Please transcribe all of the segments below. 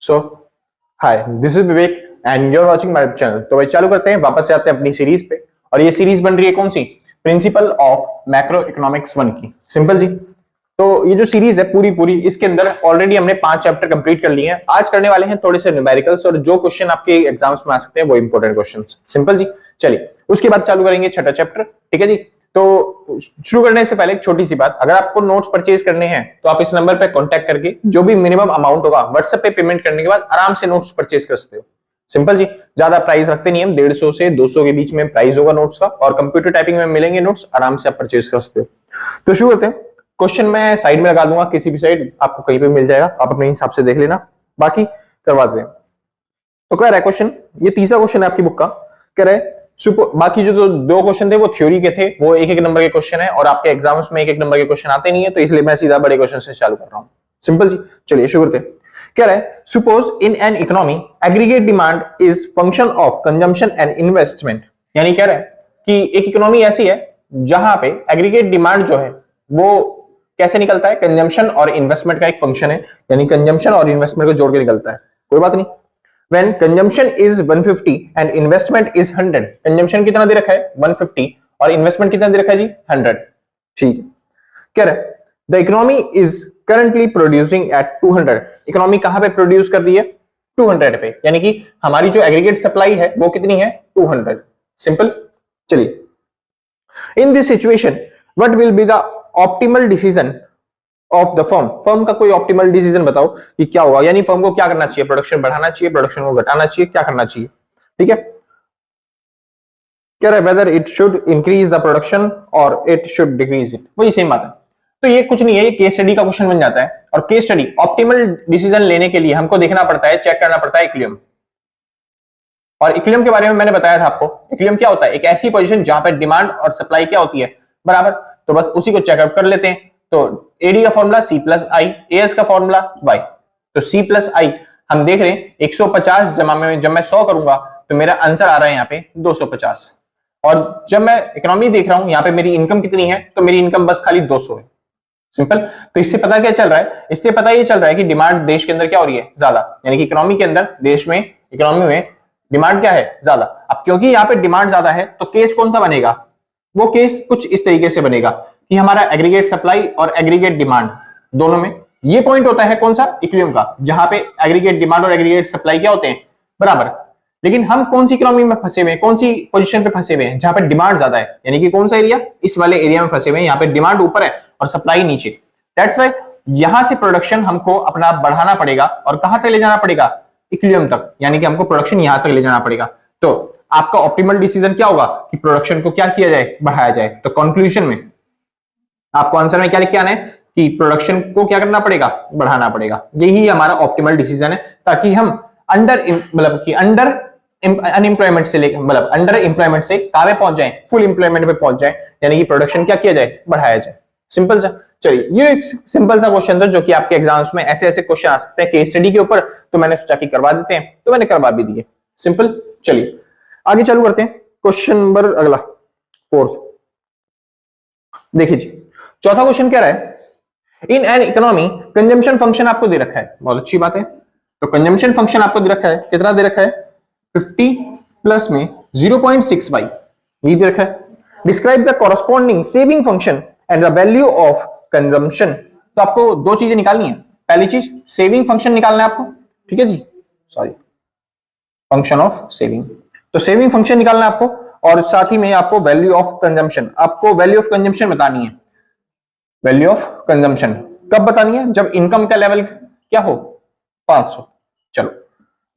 So hi, this is Vivek and you are watching my channel. तो भाई चालू करते हैं, वापस से आते हैं अपनी सीरीज पे। और ये सीरीज बन रही है कौन सी? प्रिंसिपल ऑफ मैक्रो इकोनॉमिक्स 1 की। सिंपल जी। तो ये जो सीरीज है पूरी इसके अंदर ऑलरेडी हमने 5 चैप्टर कंप्लीट कर लिए हैं। आज करने वाले हैं थोड़े से न्यूमेरिकल्स और जो क्वेश्चन आपके एग्जाम्स में आ सकते हैं वो इंपॉर्टेंट क्वेश्चन। सिंपल जी। चलिए उसके बाद चालू करेंगे छठा चैप्टर। ठीक है जी। तो शुरू करने से पहले एक छोटी सी बात, अगर आपको नोट्स परचेज करने हैं तो आप इस नंबर पे कांटेक्ट करके जो भी मिनिमम अमाउंट होगा व्हाट्सएप पे पेमेंट करने के बाद आराम से नोट्स परचेज कर सकते हो। सिंपल जी। ज्यादा प्राइस रखते नहीं हम, 150 से 200 के बीच में प्राइस होगा नोट्स का, और कंप्यूटर टाइपिंग में मिलेंगे नोट्स, आराम से आप परचेज कर सकते हो। तो शुरू करते हैं। क्वेश्चन मैं साइड में लगा दूंगा, किसी भी साइड आपको कहीं पे मिल जाएगा, आप अपने हिसाब से देख लेना, बाकी करवा दें। तो कह रहा है क्वेश्चन, ये तीसरा क्वेश्चन है आपकी बुक का। कह रहा है बाकी जो दो क्वेश्चन थे वो थ्योरी के थे, वो एक एक नंबर के क्वेश्चन है, और आपके एग्जाम्स में एक एक नंबर के क्वेश्चन आते नहीं है, तो इसलिए मैं सीधा बड़े क्वेश्चन से चालू कर रहा हूं। सिंपल जी। चलिए शुरू करते हैं। कह रहा है suppose in an economy aggregate demand is function of consumption and investment. यानी कह रहा है कि एक इकोनॉमी ऐसी है जहां पे एग्रीगेट डिमांड जो है वो कैसे निकलता है? कंजम्पशन और इन्वेस्टमेंट का एक फंक्शन है, यानी कंजम्पशन और इन्वेस्टमेंट को जोड़ के निकलता है। कोई बात नहीं। When consumption is 150 and investment is 100, consumption कितना दे रखा है? 150, और इन्वेस्टमेंट कितना दे रखा है जी? 100। ठीक है। कह रहा है the economy is currently producing at 200। Economy कहां पे प्रोड्यूस कर रही है? 200 पे, यानी कि हमारी जो एग्रीगेट सप्लाई है वो कितनी है? 200। सिंपल। चलिए in this situation what will be the optimal decision of the firm. Firm का कोई ऑप्टिमल डिसीजन बताओ कि क्या होगा, यानी फर्म को क्या करना चाहिए? प्रोडक्शन बढ़ाना चाहिए, प्रोडक्शन को घटाना चाहिए, क्या करना चाहिए? ठीक है। कह रहा है whether it should increase the production और इट शुड डिक्रीज इट। वही सेम बात है। तो ये कुछ नहीं है, ये केस स्टडी का क्वेश्चन बन जाता है। और केस स्टडी ऑप्टिमल डिसीजन लेने के लिए हमको देखना पड़ता है, चेक करना पड़ता है इक्विलिब्रियम। और इक्विलिब्रियम के बारे में मैंने बताया था आपको। इक्विलिब्रियम क्या होता है? एक ऐसी पोजीशन जहां पर डिमांड और सप्लाई क्या होती है? बराबर। तो बस उसी को चेकअप कर लेते हैं। तो एडी का फॉर्मूला C प्लस आई, एस का फॉर्मूला Y। तो C प्लस आई हम देख रहे हैं 150 जमा में जब मैं 100 करूंगा तो मेरा आंसर आ रहा है यहाँ पे 250। और जब मैं इकोनॉमी देख रहा हूं यहाँ पे मेरी इनकम कितनी है, तो मेरी इनकम बस खाली 200 है। सिंपल। तो इससे पता क्या चल रहा है? इससे पता ये चल रहा है कि डिमांड देश के अंदर क्या हो रही है? ज्यादा। यानी कि इकोनॉमी के अंदर, देश में, इकोनॉमी में डिमांड क्या है? ज्यादा। अब क्योंकि यहाँ पे डिमांड ज्यादा है तो केस कौन सा बनेगा? वो केस कुछ इस तरीके से बनेगा कि हमारा एग्रीगेट सप्लाई और एग्रीगेट डिमांड दोनों में ये पॉइंट होता है कौन सा? इक्विलिब्रियम का, जहां पे एग्रीगेट डिमांड और एग्रीगेट सप्लाई क्या होते हैं? बराबर। लेकिन हम कौन सी इकोनॉमी में फंसे हुए हैं, कौन सी पोजीशन पे फंसे हुए हैं? जहां पे डिमांड ज्यादा है, यानी कि कौन सा एरिया? इस वाले एरिया में फंसे हुए हैं, यहाँ पे डिमांड ऊपर है और सप्लाई नीचे। दैट्स व्हाई यहां से प्रोडक्शन हमको अपना बढ़ाना पड़ेगा, और कहां तक ले जाना पड़ेगा? इक्विलिब्रियम तक, यानी कि हमको प्रोडक्शन यहां तक ले जाना पड़ेगा। तो आपका ऑप्टिमल डिसीजन क्या होगा कि प्रोडक्शन को क्या किया जाए? बढ़ाया जाए। तो कंक्लूजन में आपको आंसर में क्या लिख के आना है कि प्रोडक्शन को क्या करना पड़ेगा? बढ़ाना पड़ेगा। यही हमारा ऑप्टिमल डिसीजन है, ताकि हम अंडर अनएम्प्लॉयमेंट से लेकर मतलब अंडर एम्प्लॉयमेंट से कहां पे पहुंच जाए? फुल एम्प्लॉयमेंट पे पहुंच जाए, यानी कि प्रोडक्शन क्या किया जाए? बढ़ाया जाए। सिंपल सा। चलिए ये एक सिंपल सा क्वेश्चन था जो कि आपके एग्जाम्स में ऐसे ऐसे क्वेश्चन आ सकते हैं केस स्टडी के ऊपर, तो मैंने सोचा कि करवा देते हैं, तो मैंने करवा भी दिए। सिंपल। चलिए आगे चालू करते हैं। क्वेश्चन नंबर अगला 4 देखिए जी। चौथा क्वेश्चन कह रहा है in an economy consumption function आपको दे रखा है। बहुत अच्छी बात है। तो कंजम्पशन फंक्शन आपको दे रखा है, कितना दे रखा है? 50 प्लस में 0.6y ये दे रखा है। Describe the corresponding saving function and the value of consumption. तो आपको दो चीजें निकालनी है। पहली चीज सेविंग फंक्शन निकालना है आपको, ठीक है जी, सॉरी, फंक्शन ऑफ सेविंग। तो सेविंग फंक्शन निकालना है आपको, और साथ ही में आपको वैल्यू ऑफ कंजम्पशन, आपको वैल्यू ऑफ कंजम्पशन बतानी है। वैल्यू ऑफ कंजम्पशन कब बतानी है? जब इनकम का लेवल क्या हो? 500। चलो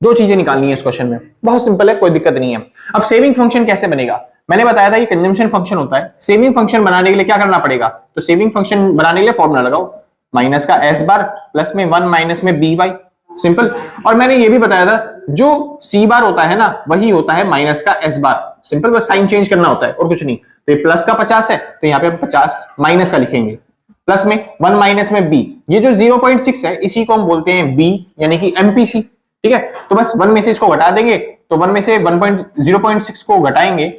दो चीजें निकालनी है इस क्वेश्चन में, बहुत सिंपल है, कोई दिक्कत नहीं है। अब सेविंग फंक्शन कैसे बनेगा? मैंने बताया था ये कंजम्पशन फंक्शन होता है। सेविंग फंक्शन बनाने के लिए क्या करना पड़ेगा? तो सेविंग फंक्शन बनाने के लिए फॉर्मूला लगाओ, माइनस का एस बार प्लस में 1 माइनस में बी वाई। सिंपल। और मैंने ये भी बताया था जो सी बार होता है ना वही होता है माइनस का एस बार। सिंपल, बस साइन चेंज करना होता है और कुछ नहीं। तो ये प्लस का 50 है तो यहाँ पे हम 50 माइनस का लिखेंगे, प्लस में 1 माइनस में बी। ये जो 0.6 है इसी को हम बोलते हैं बी, यानी कि एमपीसी। ठीक है। तो बस 1 में से इसको घटा देंगे, तो 1 में से 0.6 को घटाएंगे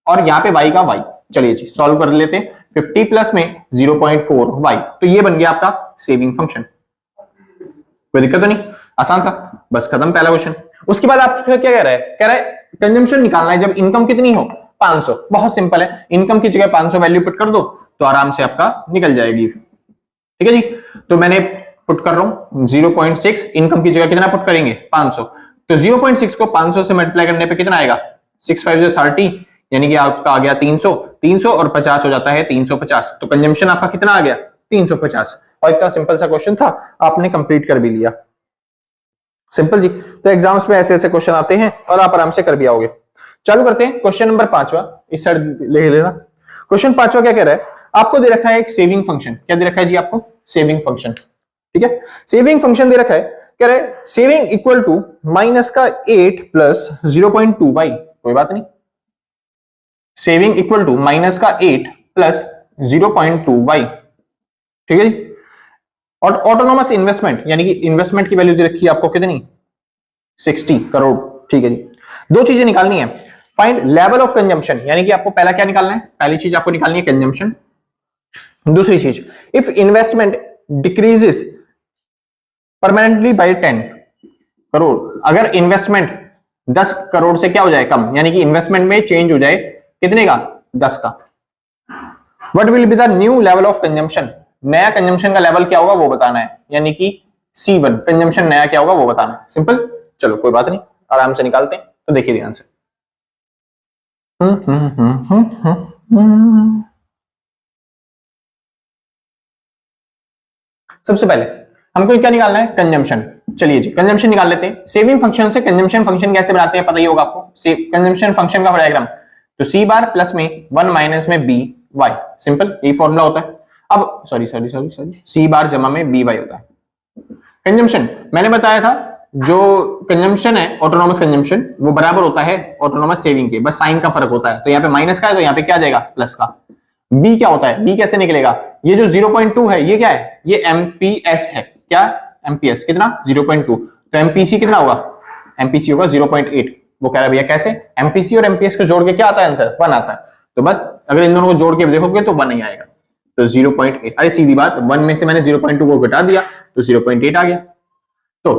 और यहाँ पे y का y। चलिए जी सॉल्व कर लेते हैं। 50 प्लस में 0.4y, तो ये बन गया आपका सेविंग फंक्शन। कोई दिक्कत तो नहीं? आसान था। बस खत्म पहला क्वेश्चन। उसके बाद आपसे क्या कह रहा है, कह रहा है कंजम्पशन निकालना है जब इनकम कितनी हो 500। बहुत सिंपल है, इनकम की जगह 500 वैल्यू पुट कर दो तो आराम से आपका निकल जाएगी। ठीक है जी, तो मैंने पुट कर रहा हूं 0.6, इनकम की जगह कितना पुट करेंगे 500, तो 0.6 को 500 से मल्टीप्लाई करने पे कितना आएगा 6 5 30, यानी कि आपका आ गया 300, 300 और 50 हो जाता है 350, तो कंजम्पशन आपका कितना आ गया 350। और इतना सिंपल सा क्वेश्चन था, आपने कंप्लीट कर भी लिया। सिंपल जी, तो एग्जाम्स में ऐसे ऐसे क्वेश्चन आते हैं और आप आराम से कर भी आओगे। चालू करते हैं क्वेश्चन नंबर 5वां, इस साइड ले लेना। क्वेश्चन 5वां क्या कह रहा है, आपको दे रखा है एक सेविंग फंक्शन। क्या दे रखा है जी आपको, सेविंग फंक्शन। ठीक है, सेविंग फंक्शन दे रखा है, कह रहा है सेविंग इक्वल टू माइनस का 8 प्लस 0.2y। कोई बात नहीं, सेविंग इक्वल टू माइनस का 8 प्लस 0.2y। ठीक है जी, और ऑटोनोमस इन्वेस्टमेंट, यानी कि इन्वेस्टमेंट की वैल्यू दे रखी है आपको कितनी 60 करोड़। ठीक है जी, दो चीजें निकालनी है, फाइंड लेवल ऑफ कंजम्पशन, यानी कि आपको पहला क्या निकालना है, पहली चीज आपको निकालनी है कंजम्पशन। दूसरी चीज, if investment decreases permanently bye 10 crore, अगर इन्वेस्टमेंट 10 करोड़ से क्या हो जाए कम, यानी कि इन्वेस्टमेंट में चेंज हो जाए कितने का 10 का, what will be the new level of consumption, नया कंजम्पशन का लेवल क्या होगा वो बताना है, यानी कि C1 कंजम्पशन नया क्या होगा वो बताना है। सिंपल, चलो कोई बात नहीं, आराम से निकालते हैं। तो देखिए ध्यान से, सबसे पहले हमको क्या निकालना है कंजम्पशन। चलिए जी कंजम्पशन निकाल लेते हैं। सेविंग फंक्शन से कंजम्पशन फंक्शन कैसे बनाते हैं पता ही होगा आपको, कंजम्पशन फंक्शन का डायग्राम, तो C बार प्लस में 1 माइनस में बी वाई, सिंपल यही फॉर्मूला होता है। अब sorry sorry sorry sorry, C बार जमा में बी वाई होता है। कंजम्पशन मैंने बताया था, जो कंजम्पशन है ऑटोनोमस कंजम्पशन वो बराबर होता है ऑटोनोमस सेविंग के, बस साइन का फर्क होता है। तो यहाँ पे माइनस का है तो यहाँ पे क्या जाएगा प्लस का। बी क्या होता है, बी कैसे निकलेगा, ये जो 0.2 है ये क्या है, ये एमपीएस है। क्या एमपीएस कितना 0.2, तो एमपीसी कितना होगा, एमपीसी होगा 0.8। वो कह रहा है भैया कैसे, एमपीसी और एमपीएस को जोड़ के क्या आता है आंसर 1 आता है, तो बस अगर इन दोनों को जोड़ के देखोगे तो 1 नहीं आएगा, तो 0.8। अरे सीधी बात, 1 में से मैंने 0.2 को घटा दिया तो 0.8 आ गया। तो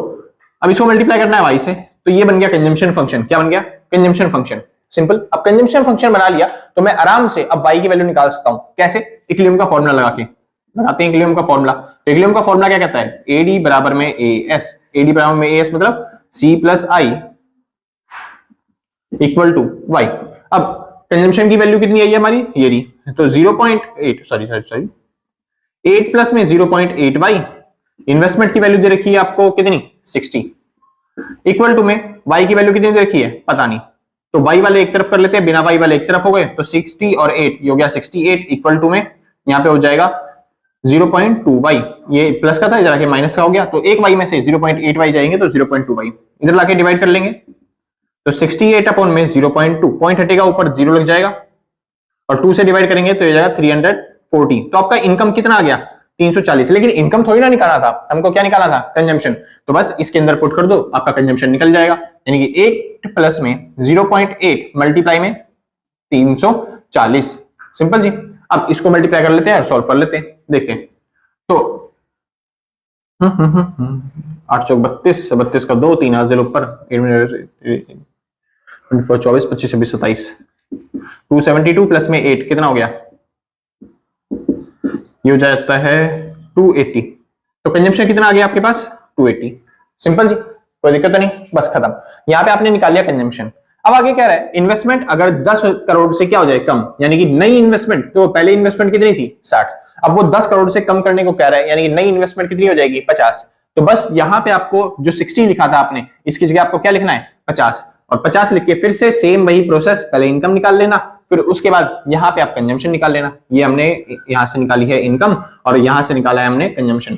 अब इसको मल्टीप्लाई करना है वाई से, तो ये बन गया कंजम्पशन फंक्शन। क्या बन गया, कंजम्पशन फंक्शन। सिंपल, अब कंजम्पशन फंक्शन बना लिया तो मैं आराम से अब y की वैल्यू निकाल सकता हूं। कैसे, इक्विलिब्रियम का फॉर्मूला लगा के लगाते हैं। इक्विलिब्रियम का फॉर्मूला, तो इक्विलिब्रियम का फॉर्मूला क्या कहता है, AD बराबर में AS, AD बराबर में AS मतलब C plus I equal to Y। अब कंजम्पशन की वैल्यू कितनी आई है हमारी, ये रही, तो 0.8 सॉरी सॉरी सॉरी 8 प्लस में 0.8y, इन्वेस्टमेंट की वैल्यू दे रखी है आपको कितनी 60, इक्वल टू में y की वैल्यू कितनी दे रखी है पता नहीं, तो y वाले एक तरफ कर लेते हैं, बिना y वाले एक तरफ हो गए, तो 60 और 8 ये हो गया 68, इक्वल टू में यहाँ पे हो जाएगा 0.2y, ये प्लस का था इधर आके माइनस का हो गया, तो एक y में से 0.8y जाएंगे तो 0.2y, इधर लाके डिवाइड कर लेंगे तो 68 अपॉन में 0.2, पॉइंट हटेगा ऊपर 0 लग जाएगा, और 2 से डिवाइड करेंगे तो ये जाएगा 340। तो आपका इनकम कितना आ गया 340, लेकिन इनकम थोड़ी ना निकालना था हमको, क्या निकालना था कंजम्पशन, तो बस इसके अंदर पुट कर दो आपका कंजम्पशन निकल जाएगा, यानी कि 8 प्लस में 0.8 मल्टीप्लाई में 340। सिंपल जी, अब इसको मल्टीप्लाई कर लेते हैं और सॉल्व कर लेते हैं, देखते हैं। तो 8 चौक 32, 32 का 2, 3 0 ऊपर 24 25 26 27, 272 प्लस में 8 कितना हो गया, ये हो जाता है 280। तो कंजम्पशन कितना आ गया आपके पास 280। सिंपल जी, कोई दिक्कत तो नहीं, बस खत्म। यहां पे आपने निकाल लिया कंजम्पशन। अब आगे कह रहा है इन्वेस्टमेंट अगर 10 करोड़ से क्या हो जाए कम, यानी कि नई इन्वेस्टमेंट, तो पहले इन्वेस्टमेंट कितनी थी 60, अब वो 10 करोड़ से कम करने को कह रहा है, यानी कि नई इन्वेस्टमेंट कितनी हो जाएगी 50। तो बस यहां पे आपको जो 60 लिखा था आपने, इसकी जगह आपको क्या लिखना है 50, और 50 लिख के फिर से सेम वही प्रोसेस, पहले इनकम निकाल लेना, फिर उसके बाद यहां पे आप कंजम्पशन निकाल लेना। ये हमने यहां से निकाली है इनकम और यहां से निकाला है हमने कंजम्पशन।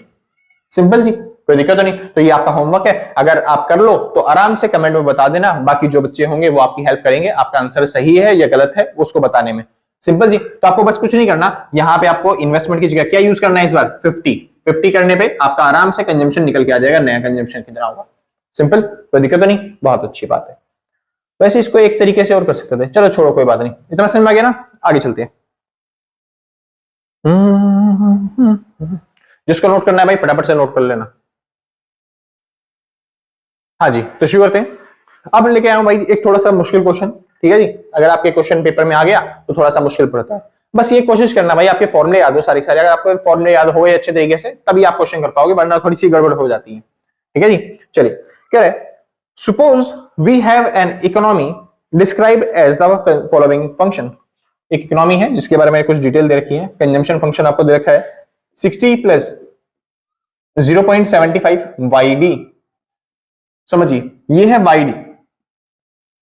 सिंपल जी, कोई दिक्कत तो नहीं। तो ये आपका होमवर्क है, अगर आप कर लो तो आराम से कमेंट में बता देना, बाकी जो बच्चे होंगे वो आपकी हेल्प करेंगे, आपका आंसर सही है या गलत है उसको बताने में। सिंपल जी, तो आपको बस कुछ नहीं करना, यहां पे आपको इन्वेस्टमेंट की जगह क्या यूज करना है इस बार 50 करने पे आपका आराम से कंजम्पशन निकल के आ जाएगा, नया कंजम्पशन कितना होगा। सिंपल, कोई दिक्कत तो नहीं, बहुत अच्छी बात है। वैसे इसको एक तरीके से और कर सकते थे, चलो छोड़ो कोई बात नहीं, इतना समझ में आ गया ना, आगे चलते हैं। जिसको नोट करना है भाई फटाफट से नोट कर लेना। हाँ जी, तो शुरू करते हैं। अब लेके आया हूं भाई एक थोड़ा सा मुश्किल क्वेश्चन, ठीक है जी। अगर आपके क्वेश्चन पेपर में आ गया तो थोड़ा सा मुश्किल पड़ता है। बस ये कोशिश करना भाई आपके फॉर्मूले याद हो सारे सारे। अगर आपको फॉर्मूले याद हो गए अच्छे तरीके से तभी आप क्वेश्चन कर पाओगे, वरना थोड़ी सी गड़बड़ हो जाती है, ठीक है जी। चलिए कह रहे suppose we have an economy describe as the following function. एक इकोनॉमी है जिसके बारे में कुछ डिटेल दे रखी है। कंजम्पशन फंक्शन आपको दे रखा है 60 प्लस 0.75 YD। समझिए ये है YD।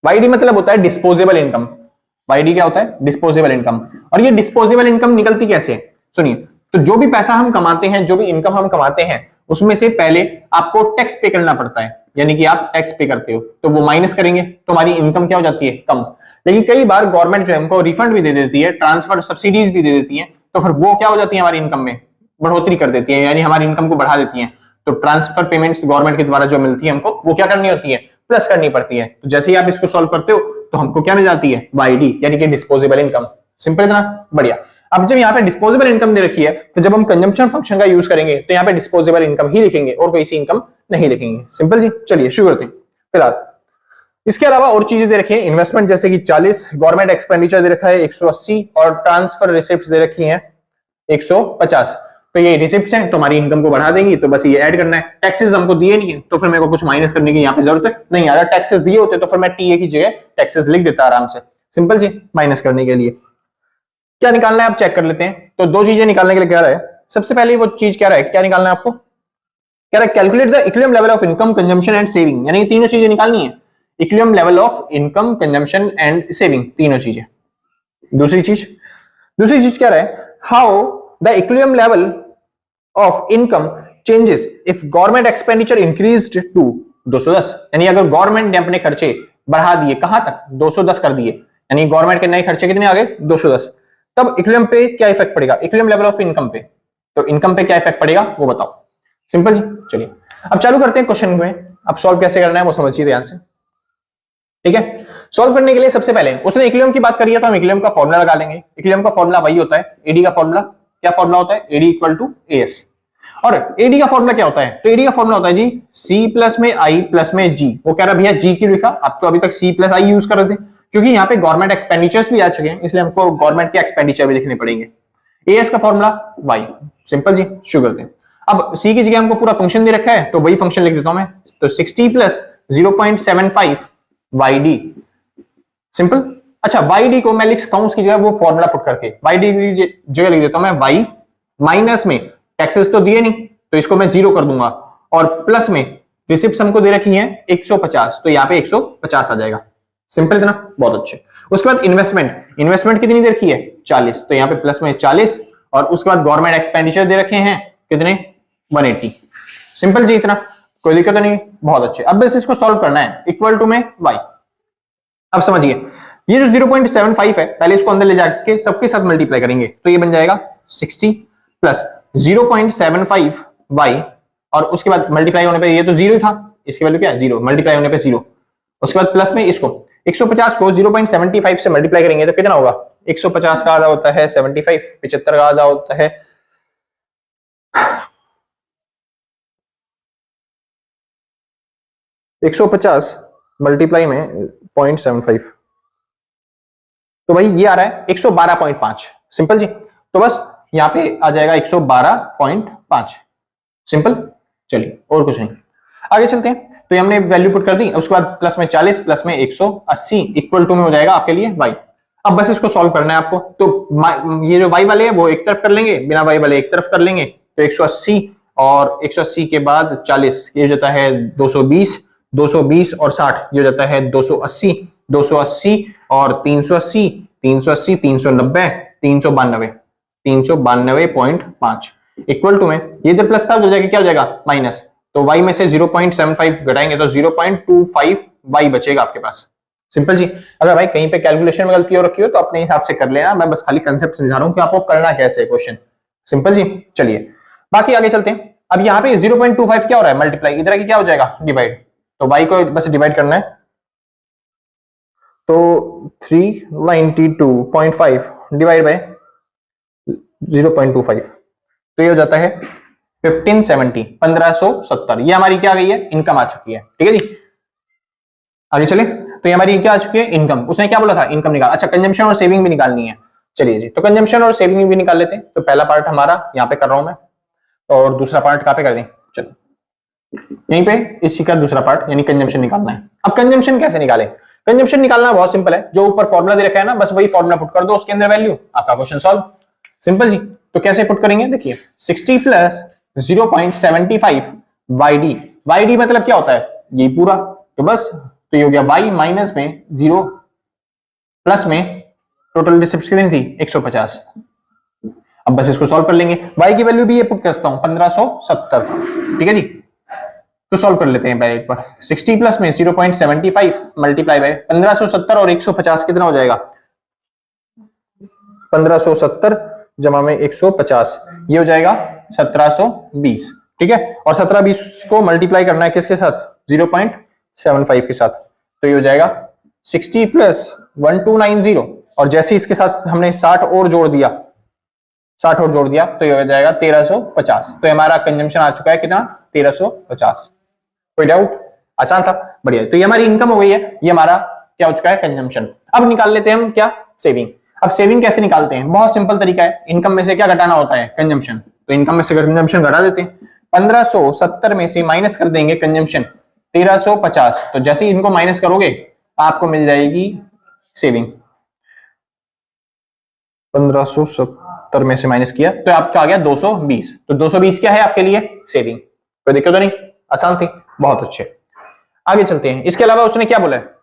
YD मतलब होता है डिस्पोजेबल इनकम। YD क्या होता है? Disposable income. और ये डिस्पोजेबल इनकम निकलती कैसे है? सुनिए, तो जो भी पैसा हम कमाते हैं, जो भी इनकम हम कमाते हैं, उसमें से पहले आपको टैक्स पे करना पड़ता है, यानी कि आप टैक्स पे करते हो तो वो माइनस करेंगे तो हमारी इनकम क्या हो जाती है? कम। लेकिन कई बार गवर्नमेंट जो है हमको रिफंड भी दे देती है, ट्रांसफर सब्सिडीज भी दे देती है, तो फिर वो क्या हो जाती है? हमारी इनकम में बढ़ोतरी कर देती है, यानी हमारी इनकम को बढ़ा देती है। तो ट्रांसफर पेमेंट्स गवर्नमेंट के द्वारा जो मिलती है हमको, वो क्या करनी होती है? प्लस करनी पड़ती है। तो जैसे ही आप इसको सॉल्व करते हो तो हमको क्या मिल जाती है? YD, यानी कि डिस्पोजेबल इनकम। सिंपल इतना बढ़िया। अब जब यहाँ पे डिस्पोजेबल इनकम दे रखी है तो जब हम कंजम्पशन फंक्शन का यूज करेंगे तो यहाँ पे डिस्पोजेबल इनकम ही लिखेंगे और कोई सी इनकम नहीं लिखेंगे। सिंपल जी। चलिए शुरू करते हैं। फिलहाल इसके अलावा और चीजें दे रखी है, इन्वेस्टमेंट जैसे कि 40, गवर्नमेंट एक्सपेंडिचर दे रखा है 180 और ट्रांसफर रिसिप्ट दे रखी है 150। तो ये रिसिप्ट्स हैं तो हमारी इनकम को बढ़ा देंगी, तो बस ये ऐड करना है। टैक्सेस हमको दिए नहीं है तो फिर मेरे को कुछ माइनस करने की यहाँ पे जरूरत नहीं। अगर टैक्सेस दिए होते तो फिर मैं टीए की जगह टैक्सेस लिख देता आराम से। सिंपल जी। माइनस करने के लिए क्या निकालना है आप चेक कर लेते हैं। तो दो चीजें निकालने के लिए कह रहा है। सबसे पहले वो चीज क्या रहा है, क्या निकालना है आपको? कह रहा है calculate the equilibrium level of income, consumption and saving, यानी तीनों चीजें निकालनी है। Equilibrium level of income, consumption and saving, तीनों चीजें। दूसरी चीज क्या रहा है, how the equilibrium level of income changes if government expenditure increased to 210, यानी अगर गवर्नमेंट ने अपने खर्चे बढ़ा दिए कहां तक? 210 कर दिए, यानी गवर्नमेंट के नए खर्चे कितने आ गए? 210। तब इक्विलिब्रियम पे क्या इफेक्ट पड़ेगा? इक्विलिब्रियम लेवल ऑफ इनकम पे। तो इनकम पे क्या इफेक्ट पड़ेगा वो बताओ। सिंपल जी। चलिए अब चालू करते हैं क्वेश्चन में। अब सॉल्व कैसे करना है वो समझिए ध्यान से, ठीक है। सॉल्व करने के लिए सबसे पहले उसने इक्विलिब्रियम की बात करी है तो हम इक्विलिब्रियम का फॉर्मूला लगा लेंगे। इक्विलिब्रियम का फॉर्मूला वही होता है एडी का फॉर्मूला। क्या फॉर्मूला होता है? AD equal to AS. और एडी का फॉर्मूला क्या होता है? तो एडी का फॉर्मूला होता है जी सी प्लस में आई प्लस में जी। वो कह रहा भैया जी क्यों लिखा? आप तो अभी तक सी प्लस आई यूज कर रहे थे, क्योंकि यहाँ पे गवर्नमेंट एक्सपेंडिचर्स भी आ चुके हैं, इसलिए हमको गवर्नमेंट के एक्सपेंडिचर भी लिखने पड़ेंगे। एएस का फॉर्मूला वाई। सिंपल जी। शुरू करते हैं। अब सी की जगह हमको पूरा फंक्शन दे रखा है तो वही फंक्शन लिख देता हूं मैं। तो 60 प्लस 0.75 YD। सिंपल। अच्छा YD को मैं लिख सकता हूं उसकी जगह वो फॉर्मूला पुट करके, YD की जगह लिख देता हूं मैं Y माइनस में टैक्सेस तो दिए नहीं तो इसको मैं 0 कर दूंगा, और प्लस में रिसिप्ट हमको दे रखी है 150 तो यहाँ पे 150 आ जाएगा। सिंपल इतना, बहुत अच्छे। उसके बाद इन्वेस्टमेंट कितनी दे रखी है? 40, तो यहाँ पे प्लस में 40, और उसके बाद गवर्नमेंट एक्सपेंडिचर दे रखे हैं कितने? 180। सिंपल जी। इतना कोई दिक्कत नहीं, बहुत अच्छे। अब बस इसको सॉल्व करना है। इक्वल टू में y। अब समझिए ये जो 0.75 है पहले इसको अंदर ले जाके सबके साथ मल्टीप्लाई करेंगे तो ये बन जाएगा 60 प्लस 0.75 y, और उसके बाद मल्टीप्लाई होने पे ये तो 0 था, इसकी वैल्यू क्या है? 0। मल्टीप्लाई होने पे 0। उसके बाद प्लस में इसको 150 को 0.75 से मल्टीप्लाई करेंगे तो कितना होगा? 150 का आधा होता है 75, 75 का आधा होता है 150 मल्टीप्लाई में 0.75, तो भाई ये आ रहा है 112.5। सिंपल जी। तो बस यहां पे आ जाएगा 112.5। सिंपल। चलिए और कुछ नहीं, आगे चलते हैं। तो ये हमने वैल्यू पुट कर दी, उसके बाद प्लस में 40 प्लस में 180 इक्वल टू में हो जाएगा आपके लिए y। अब बस इसको सॉल्व करना है आपको। तो ये जो y वाले हैं वो एक तरफ कर लेंगे, बिना y वाले एक तरफ कर लेंगे। तो 180 और 180 के बाद 40 ये हो जाता है 220, 220 और 60 ये हो जाता है 280, 280 और 380, 380, 390, 392, 392.5 इक्वल टू में ये जब प्लस था तो जाके क्या हो जाएगा? माइनस। तो y में से 0.75 घटाएंगे तो 0.25 y बचेगा आपके पास। सिंपल जी। अगर भाई कहीं पे कैलकुलेशन में गलती हो रखी हो तो अपने हिसाब से कर लेना, मैं बस खाली कंसेप्ट समझा रहा हूं कि आपको करना कैसे है क्वेश्चन। सिंपल जी। चलिए बाकी आगे चलते हैं। अब यहाँ पे 0.25 क्या हो रहा है? मल्टीप्लाई। इधर की क्या हो जाएगा? डिवाइड। तो y को बस डिवाइड करना है, तो 392.5 डिवाइड बाय 0.25 तो ये हो जाता है 1570, 1570। ये हमारी क्या आ गई है? इनकम आ चुकी है, ठीक है जी। आगे चले, तो ये हमारी क्या आ चुकी है, इनकम। उसने क्या बोला था, इनकम निकाल। अच्छा, कंजम्पशन और सेविंग भी निकालनी है। चलिए जी, तो कंजम्पशन और सेविंग भी निकाल लेते हैं। तो पहला पार्ट हमारा यहाँ पे कर रहा हूं मैं, और दूसरा पार्ट कहाँ पे कर दें, चलो यहीं पे इसी का दूसरा पार्ट यानी कंजम्पशन निकालना है। अब कंजम्पशन कैसे निकालें, कंजम्पशन निकालना बहुत सिंपल है, जो ऊपर फॉर्मूला दे रखा है ना, बस वही फॉर्मूला पुट कर दो, उसके अंदर वैल्यू, आपका क्वेश्चन सॉल्व। सिंपल जी। तो कैसे पुट करेंगे, देखिए 60 प्लस 0.75 YD, YD मतलब क्या होता है, ये पूरा, तो बस तो ये हो गया y माइनस में 0 प्लस में टोटल डिस्टेंस कितनी थी 150। अब बस इसको सॉल्व कर लेंगे, y की वैल्यू भी ये पुट करता हूं 1570, ठीक है जी। तो सॉल्व कर लेते हैं पहले एक बार, 60 प्लस में 0.75 मल्टीप्लाई बाय 1570 और 150 कितना हो जाएगा, 1570 जमा में 150, ये हो जाएगा 1720, ठीक है। और 1720 को मल्टीप्लाई करना है किसके साथ, 0.75 के साथ, तो ये हो जाएगा 60 प्लस 1290, और जैसे इसके साथ हमने 60 और जोड़ दिया, 60 और जोड़ दिया तो ये हो जाएगा 1350। तो हमारा कंजम्पशन आ चुका है कितना, 1350। कोई डाउट, आसान था, बढ़िया। तो ये हमारी इनकम हो गई है, ये हमारा क्या हो चुका है, कंजम्पशन। अब निकाल लेते हैं हम क्या, सेविंग। अब सेविंग कैसे निकालते हैं, बहुत सिंपल तरीका है, इनकम में से क्या घटाना होता है, कंजम्पशन। तो इनकम में से कंजम्पशन घटा देते हैं, 1570 में से माइनस कर देंगे कंजम्पशन 1350, तो जैसे ही इनको माइनस करोगे आपको मिल जाएगी सेविंग। 1570 में से माइनस किया तो आपका आ गया 220, तो 220 क्या है आपके लिए, सेविंग। कोई दिक्कत तो नहीं, आसान थी, बहुत अच्छे। आगे चलते हैं, इसके अलावा उसने क्या बोला है,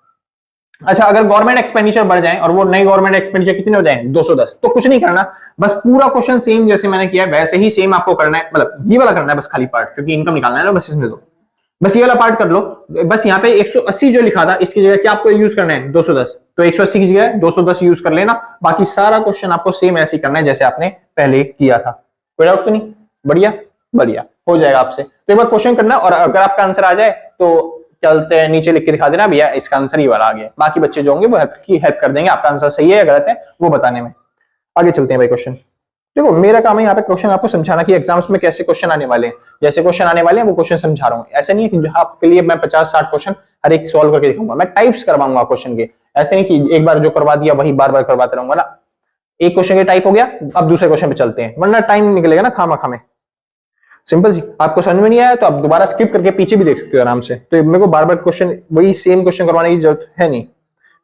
अच्छा अगर गवर्नमेंट एक्सपेंडिचर बढ़ जाए और वो नई गवर्नमेंट एक्सपेंडिचर कितने हो जाए 210, तो कुछ नहीं करना, बस पूरा क्वेश्चन सेम जैसे मैंने किया वैसे ही सेम आपको करना है, मतलब ये वाला करना है बस खाली पार्ट, क्योंकि इनकम निकालना है ना, बस इसमें दो, बस ये वाला पार्ट कर लो। बस यहाँ पे 180 जो लिखा था इसकी जगह क्या आपको यूज करना है 210, तो 180 की जगह 210 यूज कर लेना, बाकी सारा क्वेश्चन आपको सेम ऐसे ही करना है जैसे आपने पहले किया था। कोई डाउट तो नहीं, बढ़िया बढ़िया हो जाएगा आपसे। तो एक बार क्वेश्चन करना, और अगर आपका आंसर आ जाए तो चलते हैं नीचे लिख के दिखा देना भैया इसका आंसर ही वाला आ गया, बाकी बच्चे जो होंगे वो हेल्प कर देंगे आपका आंसर सही है या गलत है वो बताने में। आगे चलते हैं भाई, क्वेश्चन देखो, मेरा काम है यहाँ पे क्वेश्चन आपको समझाना कि एग्जाम्स में कैसे क्वेश्चन आने वाले हैं, जैसे क्वेश्चन आने वाले हैं वो क्वेश्चन समझा रहा हूँ। ऐसे नहीं है कि आपके लिए मैं 50-60 क्वेश्चन हर एक सॉल्व करके दिखाऊंगा, मैं टाइप्स करवाऊंगा क्वेश्चन के, ऐसे नहीं कि एक बार जो करवा दिया वही बार बार करवाते रहूंगा ना। एक क्वेश्चन के टाइप हो गया, अब दूसरे क्वेश्चन पे चलते हैं, वरना टाइम निकलेगा ना खामा में। सिंपल जी, आपको समझ में नहीं आया तो आप दोबारा स्किप करके पीछे भी देख सकते हो आराम से, तो मेरे को बार बार क्वेश्चन वही सेम क्वेश्चन करवाने की जरूरत है नहीं,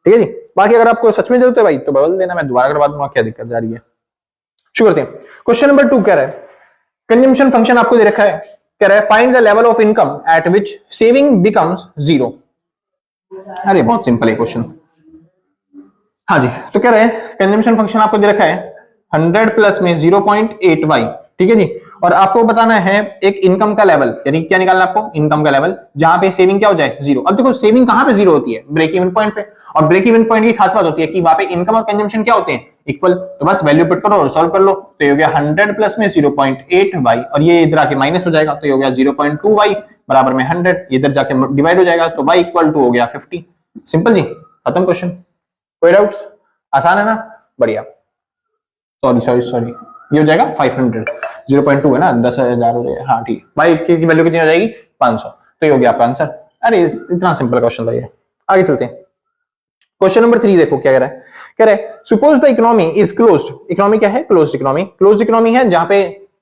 ठीक है जी। बाकी अगर आपको सच में जरूरत है भाई तो बदल देना, मैं दोबारा करवा दूंगा, क्या दिक्कत जा रही है। शुरू करते हैं। क्वेश्चन नंबर 2 कह रहा है, कंजम्पशन फंक्शन आपको दे रखा है, कह रहा है find the level of income eight which saving becomes 0। अरे बहुत सिंपल है क्वेश्चन, हाँ जी। तो कह रहा है कंजम्पशन फंक्शन आपको दे रखा है 100 प्लस में 0.8y, ठीक है जी, और आपको बताना है एक इनकम का लेवल, यानी क्या निकालना है आपको, इनकम का लेवल जहां पे सेविंग क्या हो जाए 0। अब देखो सेविंग कहां पे 0 होती है, ब्रेक इवन पॉइंट पे, और ब्रेक इवन पॉइंट की खास बात होती है कि वहां पे इनकम और कंजम्पशन क्या होते हैं, इक्वल। तो बस वैल्यू पुट करो और सॉल्व कर लो, तो ये हो गया 100 प्लस में 0.8y, और ये इधर आके माइनस हो जाएगा, तो ये हो गया 0.2y बराबर में 100, इधर जाके डिवाइड हो जाएगा, तो y इक्वल टू हो गया 50। सिंपल जी, खत्म क्वेश्चन। कोई डाउट, आसान है ना, बढ़िया। सॉरी ये हो जाएगा 500, 0.2 है ना, 10,000 हो जाएगा, हाँ ठीक। y की वैल्यू कितनी हो जाएगी 500, तो ये हो गया आपका आंसर। अरे इतना सिंपल क्वेश्चन था ये। आगे चलते हैं, क्वेश्चन नंबर 3 देखो क्या कह रहा है, कह रहा है suppose the economy is closed. Economy क्या है, क्लोज्ड इकोनॉमी। क्लोज्ड इकोनॉमी है जहां पे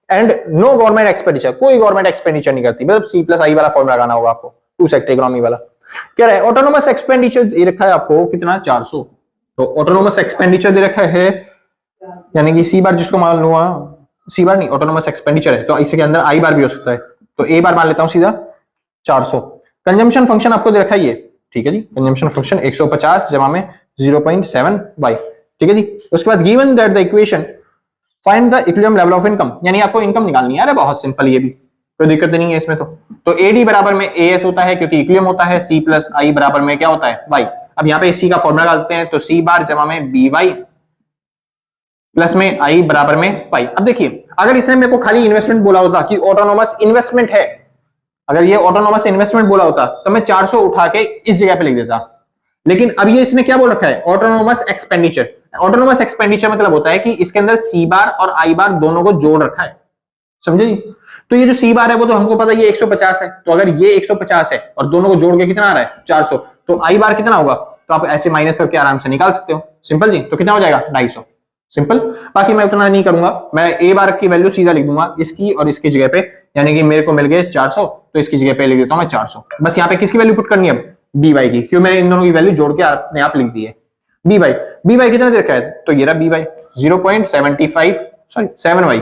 एंड नो गवर्नमेंट एक्सपेंडिचर, कोई गवर्नमेंट एक्सपेंडिचर नहीं करती, मतलब C+I वाला फॉर्मूला लगाना होगा आपको, टू सेक्टर इकोनॉमी वाला। कह रहा है ऑटोनोमस एक्सपेंडिचर दे रखा है आपको कितना 400, तो ऑटोनोमस एक्सपेंडिचर दे रखा है, यानी कि C बार जिसको मान लूंगा, C बार नहीं, ऑटोनोमस एक्सपेंडिचर है तो इसके अंदर I बार भी हो सकता है, तो A बार मान लेता हूं सीधा 400। कंजम्पशन फंक्शन आपको दे रखा है ये, ठीक है जी, कंजम्पशन फंक्शन 150 जमा में 0.7y, ठीक है जी। उसके बाद given that the equation find the equilibrium level of income, यानी आपको इनकम निकालनी है। अरे बहुत सिंपल, ये भी कोई दिक्कत नहीं है इसमें। तो AD बराबर में AS होता है क्योंकि इक्विलिब्रियम होता है, C प्लस I बराबर में क्या होता है y। अब यहाँ पे C का फॉर्मूला डालते हैं, तो C बार जमा में BY प्लस में I बराबर में पाई। अब देखिए अगर इसने मेरे को खाली इन्वेस्टमेंट बोला होता कि ऑटोनोमस इन्वेस्टमेंट है, अगर ये ऑटोनोमस इन्वेस्टमेंट बोला होता तो मैं 400 उठा के इस जगह पे लिख देता, लेकिन अब ये इसने क्या बोल रखा है ऑटोनोमस एक्सपेंडिचर। ऑटोनोमस एक्सपेंडिचर मतलब होता है कि इसके अंदर C बार और I बार दोनों को जोड़ रखा है, समझे जी। तो ये जो C बार है वो तो हमको पता है ये 150 है, तो अगर ये 150 है और दोनों को जोड़ के कितना आ रहा है 400, तो आई बार कितना होगा, तो आप ऐसे माइनस करके आराम से निकाल सकते हो। सिंपल जी, तो कितना हो जाएगा 250। सिंपल। बाकी मैं उतना नहीं करूंगा, मैं ए बार की वैल्यू सीधा लिख दूंगा इसकी और इसकी जगह पे, यानी कि मेरे को मिल गए 400, तो इसकी जगह पे लिख देता हूं मैं 400। बस यहाँ पे किसकी वैल्यू पुट करनी है, अब बी वाई की, क्यों मैंने इन दोनों की वैल्यू जोड़ के अपने आप लिख दी है। बी वाई कितना दे रखा है, तो ये रहा बी वाई 0.75 सॉरी 7 वाई,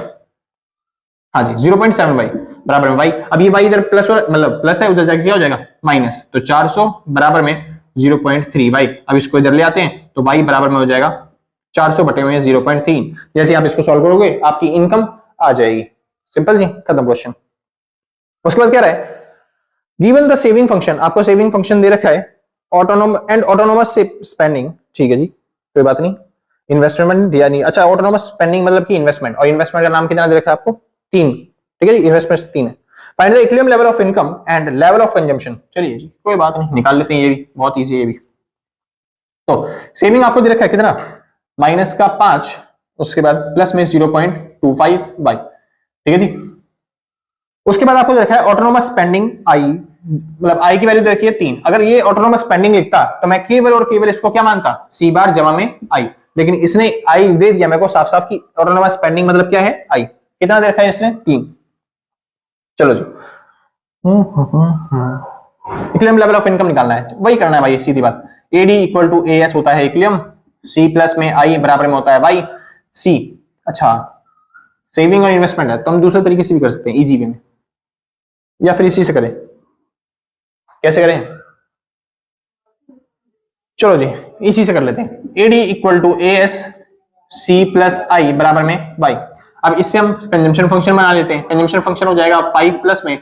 हाँ जी 0.7 वाई बराबर में वाई। अब ये वाई इधर प्लस मतलब प्लस है, उधर जाके क्या हो जाएगा माइनस, तो 400 बराबर में 0.3 वाई। अब इसको इधर ले आते हैं तो वाई बराबर में हो जाएगा 400 बटे में 0.3। जैसे आप इसको सॉल्व करोगे आपकी इनकम आ जाएगी। सिंपल जी, खत्म क्वेश्चन। उसके बाद क्या रहा है, गिवन द सेविंग फंक्शन, आपको सेविंग फंक्शन दे रखा है, ऑटोनोमस स्पेंडिंग, ठीक है जी कोई बात नहीं, इन्वेस्टमेंट या नहीं, अच्छा ऑटोनोमस स्पेंडिंग मतलब कि इन्वेस्टमेंट, और इन्वेस्टमेंट का नाम कितना दे रखा है आपको 3, ठीक है जी, इन्वेस्टमेंट 3 है। Find the equilibrium level of income and level of consumption, चलिए जी कोई बात नहीं निकाल लेते हैं, ये भी बहुत इजी है ये भी। तो सेविंग आपको दे रखा है कितना, माइनस का 5, उसके बाद प्लस में 0.25 बाई, ठीक है जी। उसके बाद आपको दे रखा है ऑटोनोमस स्पेंडिंग आई, मतलब आई की वैल्यू दे रखी है 3। अगर ये ऑटोनोमस स्पेंडिंग लिखता तो मैं केवल और केवल इसको क्या मानता, सी बार जमा में आई, लेकिन इसने आई दे दिया मेरे को साफ साफ की ऑटोनोमस स्पेंडिंग मतलब क्या है आई। कितना दे रखा है इसने 3। चलो जी इक्विलिब्रियम लेवल ऑफ इनकम निकालना है, वही करना है भाई, सीधी बात। AD equal to A S होता है इक्विलिब्रियम, सी प्लस में आई बराबर में होता है वाई सी। अच्छा सेविंग और इन्वेस्टमेंट है तो हम दूसरे तरीके से भी कर सकते हैं इजी वे में, या फिर इसी से करें, कैसे करें, चलो जी इसी से कर लेते हैं। AD equal to A S C plus I बराबर में वाई। अब इससे हम कंजम्पशन फंक्शन बना लेते हैं, कंजम्पशन फंक्शन हो जाएगा 5 प्लस में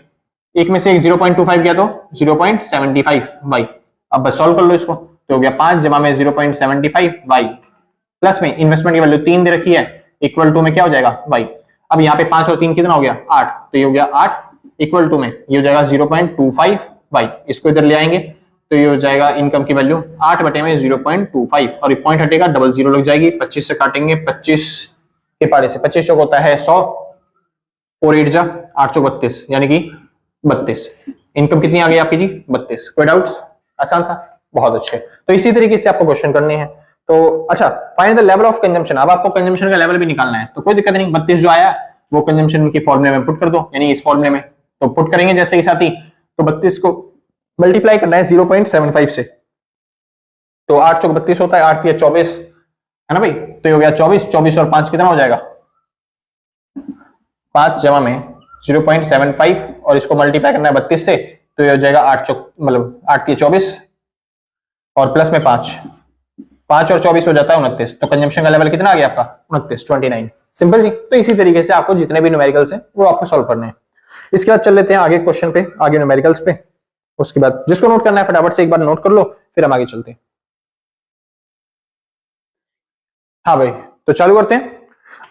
एक में से एक 0.25 गया तो 0.75 वाई। अब बस सॉल्व कर लो इसको, तो हो गया 5 जमा में 0.75 वाई प्लस में इन्वेस्टमेंट की वैल्यू 3 दे रखी है, इक्वल टू में क्या हो जाएगा वाई। अब यहाँ पे 5 और 3 कितना हो गया 8, तो ये हो गया 8 इक्वल टू में ये हो जाएगा 0.25 वाई। इसको इधर ले आएंगे तो ये हो जाएगा इनकम की वैल्यू 8 बटे में 0.25, और ये पॉइंट हटेगा डबल जीरो लग जाएगी, 25 से काटेंगे 25 के पाड़े से, 25 चौक होता है 100 और 8 जा 8 चौक 32 यानी कि 32। इनकम कितनी आ गई आपकी जी 32। कोई डाउट, आसान था, बहुत अच्छे। तो इसी तरीके से आपको क्वेश्चन करने हैं। तो अच्छा find the level of consumption, अब आपको कंजम्पशन का लेवल भी निकालना है, तो कोई दिक्कत नहीं, 32 जो आया वो कंजम्पशन के फॉर्मूले में पुट कर दो, यानी इस फॉर्मूले में तो पुट करेंगे जैसे ही साथी, तो 32 को मल्टीप्लाई करना है 0.75 से, तो 8 चौक 32 होता है, 8 या 24 है ना भाई, तो ये हो गया 24, 24 और 5 कितना हो जाएगा 5 जमा में 0.75 और इसको मल्टीप्लाई करना है 32 से, तो ये हो जाएगा 8 चौक मतलब 8 या 24 और प्लस में 5 और 24 हो जाता है 29। तो कंजम्पशन का लेवल कितना आ गया आपका 29। सिंपल जी। तो इसी तरीके से आपको जितने भी न्यूमेरिकल्स हैं वो आपको सॉल्व करने हैं। इसके बाद चल लेते हैं आगे क्वेश्चन पे, आगे न्यूमेरिकल्स पे। उसके बाद जिसको नोट करना है फटाफट से एक बार नोट कर लो, फिर हम आगे चलते हैं। हाँ भाई तो चालू करते हैं।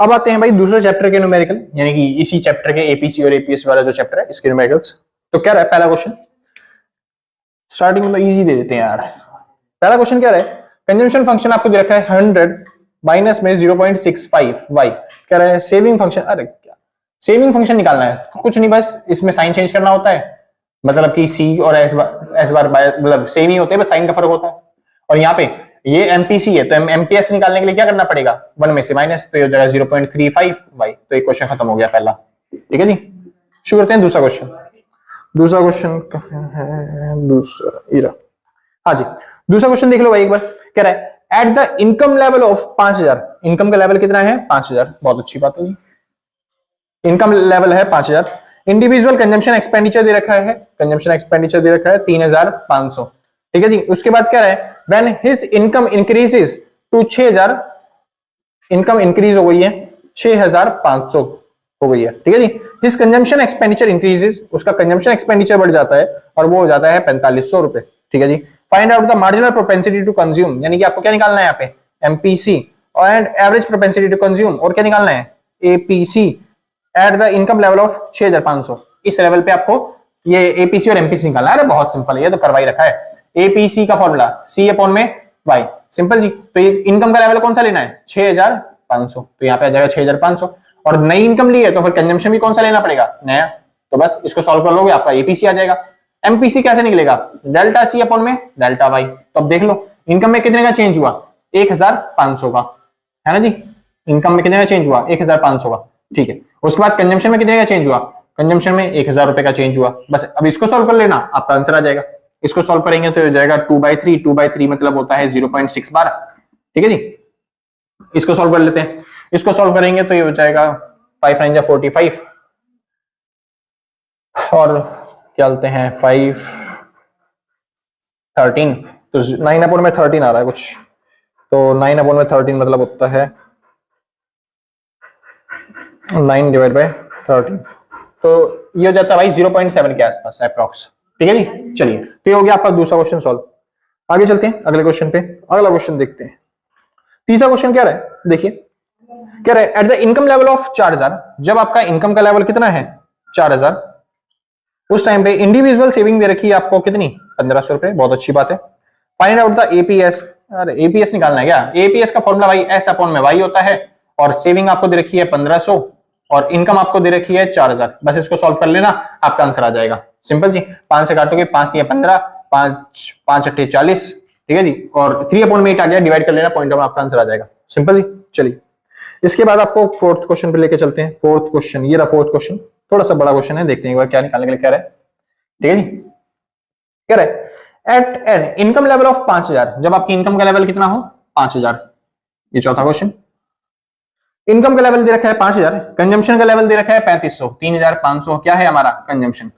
अब आते हैं भाई दूसरे चैप्टर के न्यूमेरिकल, यानी कि इसी चैप्टर के एपीसी और एपीएस वाला जो चैप्टर है इसके न्यूमेरिकल्स। तो क्या रहा है पहला क्वेश्चन, स्टार्टिंग में तो इजी दे देते हैं यार। पहला क्वेश्चन क्या रहा है, कंजम्पशन फंक्शन आपको दे रखा है 100 माइनस में 0.65 वाई। कह रहा है सेविंग फंक्शन, अरे क्या सेविंग फंक्शन निकालना है, कुछ नहीं बस इसमें साइन चेंज करना होता है, मतलब कि सी और एस बार मतलब सेम ही होते हैं, बस साइन का फर्क होता है। और यहाँ पे ये एमपीसी है तो एमपीएस निकालने के लिए क्या करना पड़ेगा 1 में से माइनस, तो ये हो जाएगा 0.35 वाई। तो एक क्वेश्चन खत्म हो गया पहला, ठीक है जी। शुरू करते हैं दूसरा क्वेश्चन। दूसरा क्वेश्चन है दूसरा, हाँ जी दूसरा क्वेश्चन देख लो भाई एक बार। कह रहा है eight the income level of 5000, income का लेवल कितना है 5000, बहुत अच्छी बात है जी, इनकम लेवल है 5000। इंडिविजुअल कंजम्पशन एक्सपेंडिचर दे रखा है, कंजम्पशन एक्सपेंडिचर दे रखा है 3500, ठीक है जी। उसके बाद क्या है when his income increases to 6000, income increase हो गई है 6500 हो गई है, ठीक है जी। हिज कंजम्पशन एक्सपेंडिचर इंक्रीजेस, उसका कंजम्पशन एक्सपेंडिचर बढ़ जाता है और वो हो जाता है 4500 रुपए, ठीक है जी। Find out the marginal propensity to consume, यानी कि आपको क्या निकालना है यहाँ पे MPC and average propensity to consume, और क्या निकालना है APC at the income level of 6500। इस लेवल पे आपको ये एपीसी और एमपीसी निकालना है। अरे बहुत सिंपल है, ये तो करवाई रखा है। एपीसी का फॉर्मूला सी अपॉन में वाई, सिंपल जी। तो ये इनकम का लेवल कौन सा लेना है 6500, तो यहाँ पे आ जाएगा 6500। और नई इनकम ली है तो फिर कंजम्पशन भी कौन सा लेना पड़ेगा नया, तो बस इसको सॉल्व कर लोगे आपका एपीसी आ जाएगा। एमपीसी कैसे निकलेगा, डेल्टा सी अपॉन में डेल्टा वाई। तो अब देख लो इनकम में कितने का चेंज हुआ, 1500 का, है ना जी। इनकम में कितने का चेंज हुआ, 1500 का, ठीक है। उसके बाद कंजम्पशन में कितने का चेंज हुआ, कंजम्पशन में 1000 रुपए का चेंज हुआ। बस अब इसको सॉल्व कर लेना, आपका आंसर आ जाएगा। इसको सॉल्व करेंगे तो हो जाएगा 2/3, 2/3 मतलब होता है 0.6 बार, ठीक है जी। इसको सॉल्व कर लेते हैं, इसको सॉल्व करेंगे तो ये हो जाएगा 5 9 45 और क्या बोलते हैं 5 13, तो 9 अपॉन में 13 आ रहा है कुछ, तो 9 अपॉन में 13 मतलब होता है 9 डिवाइड बाय 13, तो ये हो जाता है भाई 0.7 के आसपास अप्रॉक्स, ठीक है जी। चलिए तो ये हो गया आपका दूसरा क्वेश्चन सॉल्व। आगे चलते हैं अगले क्वेश्चन पे, अगला क्वेश्चन देखते हैं। तीसरा क्वेश्चन क्या रहा है, देखिए क्या रहा है, eight the income level of 4000, जब आपका इनकम का लेवल कितना है 4000, उस टाइम पे इंडिविजुअल सेविंग दे रखी है आपको कितनी, 1500 रुपए, बहुत अच्छी बात है। फाइंड आउट द एपीएस, अरे एपीएस निकालना है क्या, एपीएस का फॉर्मूला भाई एस अपॉन में वाई होता है, और सेविंग आपको दे रखी है 1500 और इनकम आपको दे रखी है 4000, बस इसको सॉल्व कर लेना, आपका आंसर आ जाएगा। सिंपल जी, 5 से काटोगे 5 दिया 15, 5 5 8 40, ठीक है जी, और 3 अपॉन में 8 आ गया, डिवाइड कर लेना, पॉइंट में आपका आंसर आ जाएगा। सिंपल जी। चलिए इसके बाद आपको फोर्थ क्वेश्चन पे लेके चलते हैं। फोर्थ क्वेश्चन, ये रहा फोर्थ क्वेश्चन, थोड़ा सा बड़ा क्वेश्चन है, देखते हैं एक बार क्या निकालने के लिए कह रहा है, ठीक है जी। क्या रहा है, at an income level of 5000, जब आपकी इनकम का लेवल कितना हो 5000, ये चौथा क्वेश्चन। इनकम का लेवल दे रखा है 5000, कंजम्पशन का लेवल दे रखा है 3500, 3500 क्या है हमारा कंजम्पशन।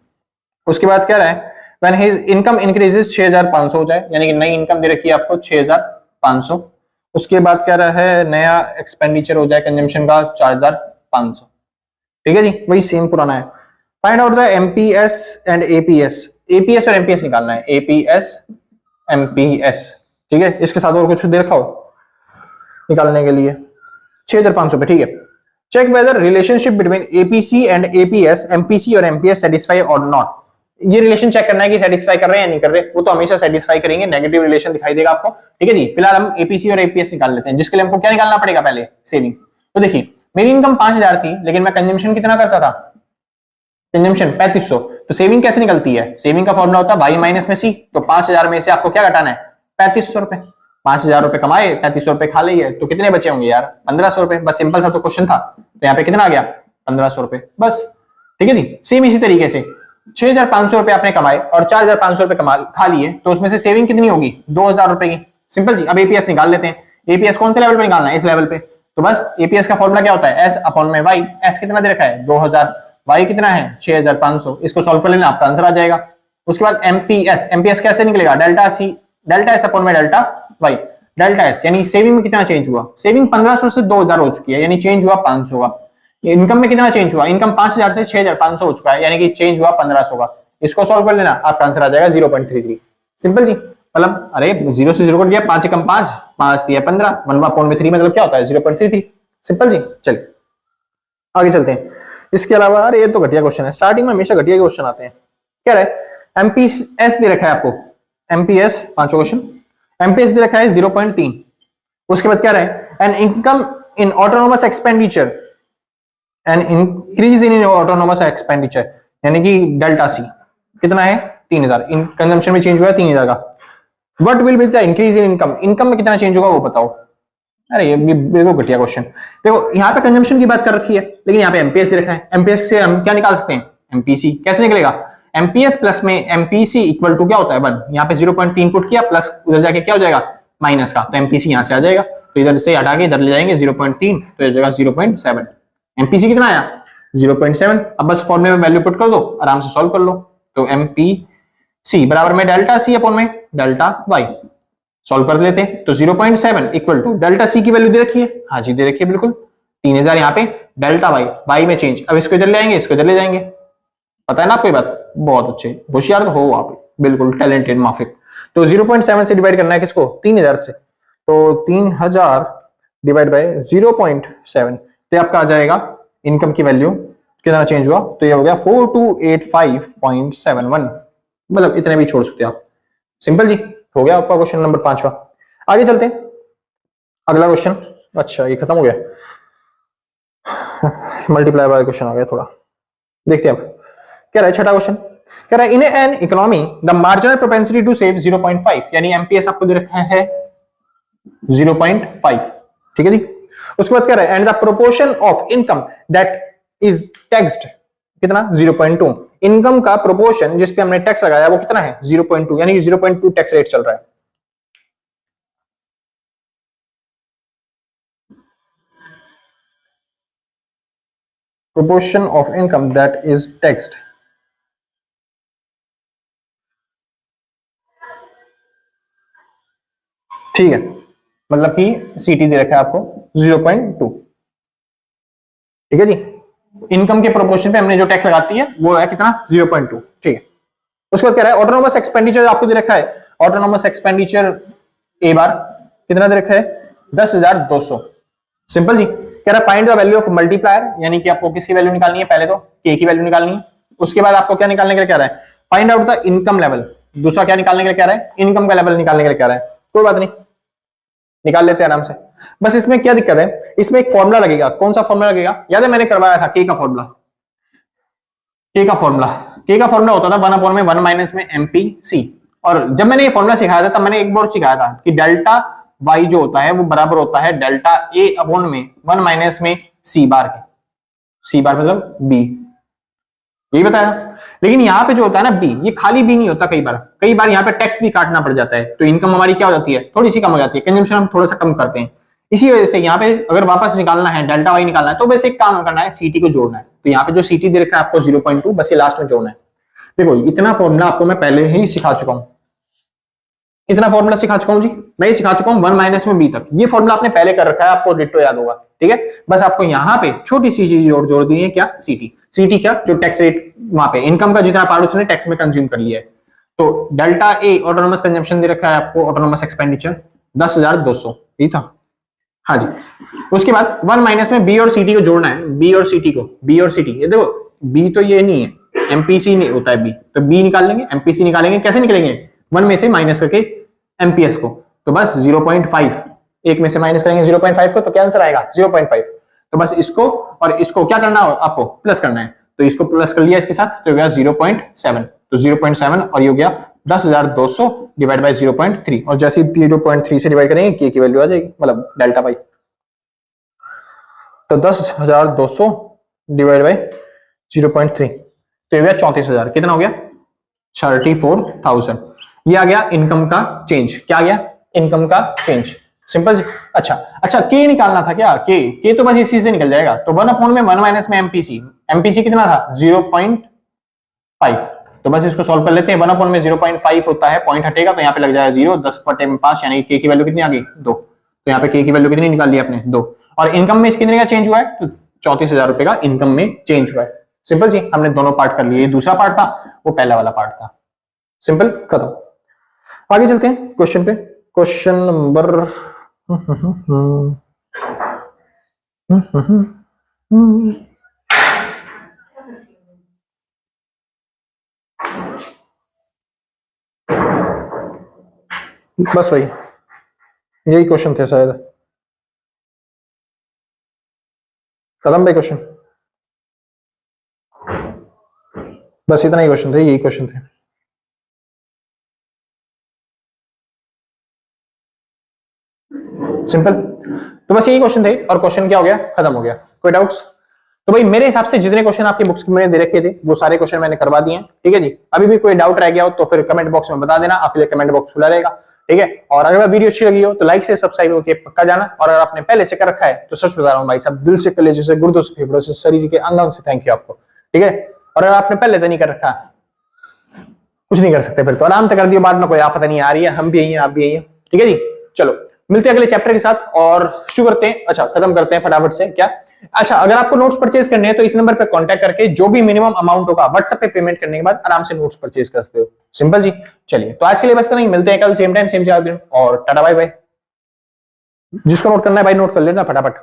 उसके बाद क्या रहा है, व्हेन हिज इनकम इंक्रीजेस 6500 हो जाए, यानी कि नई इनकम दे रखी है आपको 6500। उसके बाद क्या रहा है, नया एक्सपेंडिचर हो जाए कंजम्पशन का 4500, ठीक है जी, वही सेम पुराना है। Find out the MPS and APS, APS और एमपीएस निकालना है, एपीएस एमपीएस, ठीक है। इसके साथ और कुछ दे रखा हो निकालने के लिए 6500 पे, ठीक है। Check whether relationship between APC and APS, MPC और एमपीएस सेटिस्फाई और नॉट, ये रिलेशन चेक करना है कि सेटिस्फाई कर रहे हैं या नहीं कर रहे, वो तो हमेशा सेटिस्फाई करेंगे, नेगेटिव रिलेशन दिखाई देगा आपको, ठीक है जी। फिलहाल हम एपीसी और एपीएस निकाल लेते हैं, जिसके लिए हमको क्या निकालना पड़ेगा, पहले सेविंग। तो देखिए मेरी इनकम 5000 थी, लेकिन मैं कंजम्पशन कितना करता था, कंजम्पशन 3500, तो सेविंग कैसे निकलती है, सेविंग का फॉर्मूला होता है वाई माइनस में सी, तो 5000 में से आपको क्या घटाना है 3500 रुपए, 5000 रुपए कमाए 3500 रुपए खा लिए, तो कितने बचे होंगे यार 1500 रुपए, बस सिंपल सा तो क्वेश्चन था, तो यहाँ पे कितना आ गया 1500 रुपए, बस, ठीक है जी। सेम इसी तरीके से 6500 रुपए आपने कमाए और 4500 रुपए कमा खा लिए, तो उसमें से सेविंग कितनी होगी 2000 रुपए की, सिंपल जी। अब एपीएस निकाल लेते हैं, एपीएस कौन से लेवल पे निकालना है, इस लेवल पे, तो बस एपीएस का फॉर्मूला क्या होता है, एस अपॉन में वाई, एस कितना दे रखा है 2000, वाई कितना है 6500, इसको सॉल्व कर लेना, आपका आंसर आ जाएगा। उसके बाद एमपीएस, एमपीएस कैसे निकलेगा, delta C, delta S upon में डेल्टा वाई, डेल्टा एस यानी सेविंग में कितना चेंज हुआ, सेविंग 1500 से 2000 हो चुकी है, यानी चेंज हुआ 500 का। इनकम में कितना चेंज हुआ, इनकम 5000 से 6500 हो चुका है, यानी कि चेंज हुआ 1500 का। इसको सॉल्व कर लेना, आपका आंसर आ जाएगा 0.33, सिंपल जी। मतलब अरे 0 से 0 कट गया, 5 एकम 5, 5 दिया 15, 1/3 मतलब क्या होता है 0.33, सिंपल जी। चलिए आगे चलते हैं। इसके अलावा अरे ये तो घटिया क्वेश्चन है, स्टार्टिंग में हमेशा घटिया क्वेश्चन आते हैं। क्या है, एमपीएस दे रखा है आपको, एमपीएस पांचों क्वेश्चन, एमपीएस दे रखा है 0.3। उसके बाद क्या रहा, an income in autonomous expenditure, an increase in autonomous expenditure, यानी कि डेल्टा सी कितना है 3000, इन कंजम्पशन में चेंज हुआ है 3000 का। What will be the increase in income, income में कितना चेंज होगा वो बताओ। अरे ये बिल्कुल घटिया क्वेश्चन। देखो यहाँ पे कंजम्पशन की बात कर रखी है, लेकिन यहाँ पे एमपीएस दे रखा है, एमपीएस से हम क्या निकाल सकते हैं, एमपीसी कैसे निकलेगा, एमपीएस प्लस में एमपीसी इक्वल टू क्या होता है 1, यहाँ पे 0.3 पुट किया, प्लस उधर जाके क्या हो जाएगा माइनस का, तो एमपीसी यहाँ से आ जाएगा, तो इधर से हटा के इधर ले जाएंगे 0.3, तो जाएगा 0.7, एमपीसी कितना आया 0.7। अब बस फॉर्मूले में वैल्यू पुट कर दो, आराम से सॉल्व कर लो, तो एमपीसी बराबर में डेल्टा सी अपॉन में डेल्टा वाई, सॉल्व कर लेते हैं, तो 0.7 इक्वल टू डेल्टा सी की वैल्यू दे रखी है, हाँ जी दे रखी है बिल्कुल 3000, यहाँ पे डेल्टा वाई, वाई में चेंज, अब इसको इधर ले आएंगे, इसको इधर ले जाएंगे, पता है ना आपको ये बात, बहुत अच्छे होशियार तो हो आप, बिल्कुल टैलेंटेड माफिक। तो 0.7 से डिवाइड करना है किसको 3000 से, तो 3000 डिवाइड बाय 0.7, तो आपका आ जाएगा इनकम की वैल्यू कितना चेंज हुआ, तो ये हो गया 4285.71, मतलब इतने भी छोड़ सकते हैं आप, सिंपल जी। हो गया आपका क्वेश्चन नंबर 5वां। आगे चलते हैं, अगला क्वेश्चन, अच्छा ये खत्म हो गया, मल्टीप्लाई वाला क्वेश्चन आ गया थोड़ा, देखते हैं अब क्या रहा है छठा क्वेश्चन। कह रहा है in an economy the marginal propensity to save 0.5, यानी एमपीएस आपको दे रखा है 0.5, ठीक है जी। उसके बाद कह रहा है and the proportion of income that is taxed, कितना 0.2, इनकम का प्रोपोर्शन जिस पे हमने टैक्स लगाया वो कितना है 0.2, यानी 0.2 टैक्स रेट चल रहा है। proportion of income that is taxed, ठीक है, मतलब कि सीटी दे रखा है आपको 0.2, ठीक है जी। इनकम के प्रोपोर्शन पे हमने जो टैक्स लगाती है वो है कितना 0.2, ठीक है। उसके बाद कह रहा है ऑटोनोमस एक्सपेंडिचर आपको दे रखा है, ऑटोनोमस एक्सपेंडिचर ए बार कितना दे रखा है 10,200, सिंपल जी। कह रहा है find the value of multiplier, यानी कि आपको किसकी वैल्यू निकालनी है, पहले तो के की वैल्यू निकालनी है। उसके बाद आपको क्या निकालने के लिए कह रहा है find out the income level, दूसरा क्या निकालने के लिए कह रहा है इनकम का लेवल निकालने के लिए कह रहा है। कोई बात नहीं, निकाल लेते हैं आराम से। बस इसमें क्या दिक्कत है, इसमें एक फॉर्मूला लगेगा। कौन सा फॉर्मूला लगेगा, याद है मैंने करवाया था के का फॉर्मूला, के का फॉर्मूला होता था 1/1 माइनस में एमपीसी। और जब मैंने ये फॉर्मूला सिखाया था तब मैंने एक बार सिखाया था कि डेल्टा वाई जो होता है वो बराबर होता है डेल्टा ए अपॉन में 1 माइनस में सी बार के, सी बार मतलब बी, यही बताया। लेकिन यहाँ पे जो होता है ना बी, ये खाली बी नहीं होता, कई बार यहाँ पे टैक्स भी काटना पड़ जाता है, तो इनकम हमारी क्या हो जाती है थोड़ी सी कम हो जाती है, कंजम्पशन हम थोड़ा सा कम करते हैं। इसी वजह से यहाँ पे अगर वापस निकालना है डेल्टा वाई निकालना है तो बस एक काम करना है सीटी को जोड़ना है। तो यहाँ पे जो सीटी दे रखा है आपको 0.2, बस ये लास्ट में जोड़ना है। देखो इतना फॉर्मूला आपको मैं पहले ही सिखा चुका हूँ, इतना फॉर्मूला सिखा चुका हूँ जी, मैं ये सिखा चुका हूँ 1 माइनस में बी तक, ये फॉर्मूला आपने पहले कर रखा है, आपको डिट्टो याद होगा, ठीक है। बस आपको यहाँ पे छोटी सी चीज जोड़ दी है, क्या सीटी, सीटी क्या जो टैक्स रेट वहां पे इनकम का जितना पार्ट उसने टैक्स में कंज्यूम कर लिया है। तो डेल्टा ए ऑटोनोमस कंजम्पशन दे रखा है आपको, ऑटोनोमस एक्सपेंडिचर 10,200, ये था, हाँ जी। उसके बाद 1 माइनस में बी और सीटी को जोड़ना है, बी और सीटी को, बी और सीटी, ये देखो बी तो ये नहीं है, एमपीसी नहीं होता है बी, तो बी निकाल लेंगे, एमपीसी निकालेंगे, कैसे निकलेंगे 1 में से माइनस करके एमपीएस को, तो बस 0.5, एक में से माइनस करेंगे 0.5 को, तो क्या आंसर आएगा 0.5। तो बस इसको और इसको क्या करना है आपको प्लस करना है, तो इसको प्लस कर लिया इसके साथ तो हो गया 0.7, तो 0.7 और ये हो गया 10,200 डिवाइड बाय 0.3, और जैसे 0.3 से डिवाइड करेंगे के की वैल्यू आ जाएगी, मतलब डेल्टा बाई, तो 10,200 डिवाइड बाय 0.3 तो ये हो गया 34,000, कितना हो गया 34,000। ये आ गया इनकम का चेंज, क्या आ गया इनकम का चेंज, सिंपल जी। अच्छा के निकालना था क्या, के तो बस इसी से निकल जाएगा, तो 1/1 माइनस में एमपीसी, एमपीसी कितना था 0.5, तो बस इसको सॉल्व कर लेते हैं। 1/में 0.5 होता है, पॉइंट हटेगा तो यहाँ पे लग जाएगा 0, 10/5 यानी के की वैल्यू कितनी आ गई 2, तो यहाँ पे के की वैल्यू कितनी निकाल ली आपने 2, और इनकम में कितने का चेंज हुआ है, तो 34,000 रुपए का इनकम में चेंज हुआ है। सिंपल जी, हमने दोनों पार्ट कर लिए, ये दूसरा पार्ट था, वो पहला वाला पार्ट था, सिंपल खत्म। आगे चलते हैं क्वेश्चन पे, क्वेश्चन नंबर बस वही यही क्वेश्चन थे शायद, खत्म भाई क्वेश्चन, बस इतना ही क्वेश्चन थे, यही क्वेश्चन थे। सिंपल, तो बस यही क्वेश्चन थे और क्वेश्चन क्या हो गया खत्म हो गया। कोई डाउट्स? तो भाई मेरे हिसाब से जितने क्वेश्चन आपके बुक्स में दे रखे थे वो सारे क्वेश्चन मैंने करवा दिए हैं, ठीक है जी। अभी भी कोई डाउट रह गया हो तो फिर कमेंट बॉक्स में बता देना, आपके लिए कमेंट बॉक्स खुला रहेगा, ठीक है। और अगर वीडियो अच्छी लगी हो तो लाइक से सब्सक्राइब होकर पक्का जाना, और अगर आपने पहले से कर रखा है तो सच बता रहा हूँ भाई साहब, दिल से, कलेजे से, गुर्दों से, फेफड़ों से, शरीर के अंगों से थैंक यू आपको, ठीक है। और अगर आपने पहले तो नहीं कर रखा, कुछ नहीं कर सकते फिर तो आराम से कर दियो, बाद में कोई आपत्ति नहीं आ रही है, हम भी यही हैं आप भी यही हैं, ठीक है जी। चलो मिलते हैं अगले चैप्टर के साथ और शुरू करते हैं, अच्छा खत्म करते हैं फटाफट से क्या। अच्छा अगर आपको नोट्स परचेज करने हैं तो इस नंबर पे कांटेक्ट करके जो भी मिनिमम अमाउंट होगा व्हाट्सएप पे पेमेंट करने के बाद आराम से नोट्स परचेज कर सकते हो, सिंपल जी। चलिए तो आज के लिए बस इतना ही, मिलते हैं कल सेम टाइम सेम जगह, और टाटा बाय बाय। जिसको नोट करना है भाई नोट कर लेना फटाफट।